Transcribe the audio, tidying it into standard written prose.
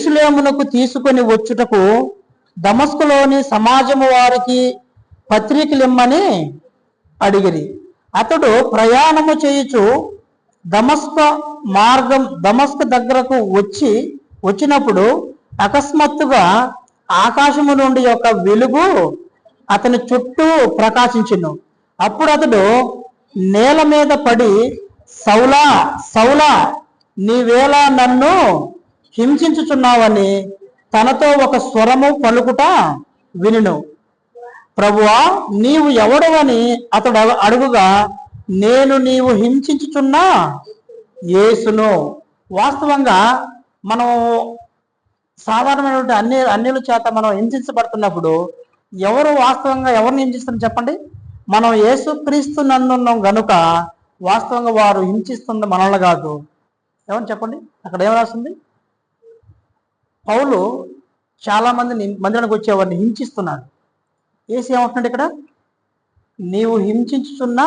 యెరూషలేమునకు తీసుకొని వచ్చుటకు దమస్కులోని సమాజము వారికి పత్రికలిమ్మని అడిగిరి. అతడు ప్రయాణము చేయుచు దమస్క దగ్గరకు వచ్చినప్పుడు అకస్మాత్తుగా ఆకాశము నుండి ఒక వెలుగు అతని చుట్టూ ప్రకాశించును. అప్పుడు అతడు నేల మీద పడి, సౌలా సౌలా, నీవేళ నన్ను హింసించుచున్నావని తనతో ఒక స్వరము పలుకుట వినును. ప్రభువా, నీవు ఎవడవని అతడు అడుగుగా, నేను నీవు హింసించుచున్న యేసును. వాస్తవంగా మనం సాధారణమైనటువంటి అన్యుల చేత మనం హింసించబడుతున్నప్పుడు వాస్తవంగా ఎవరిని హింసిస్తున్నారు చెప్పండి? మనం యేసుక్రీస్తు నందున్నాం గనుక వాస్తవంగా వారు హింసిస్తుంది మనల్ని కాదు. ఎవరు చెప్పండి? అక్కడ ఏం రాస్తుంది? పౌలు చాలా మందిని మందిరానికి వచ్చేవారిని హింసిస్తున్నాడు. యేసు ఏమంటున్నాడు ఇక్కడ? నీవు హింసించుచున్నా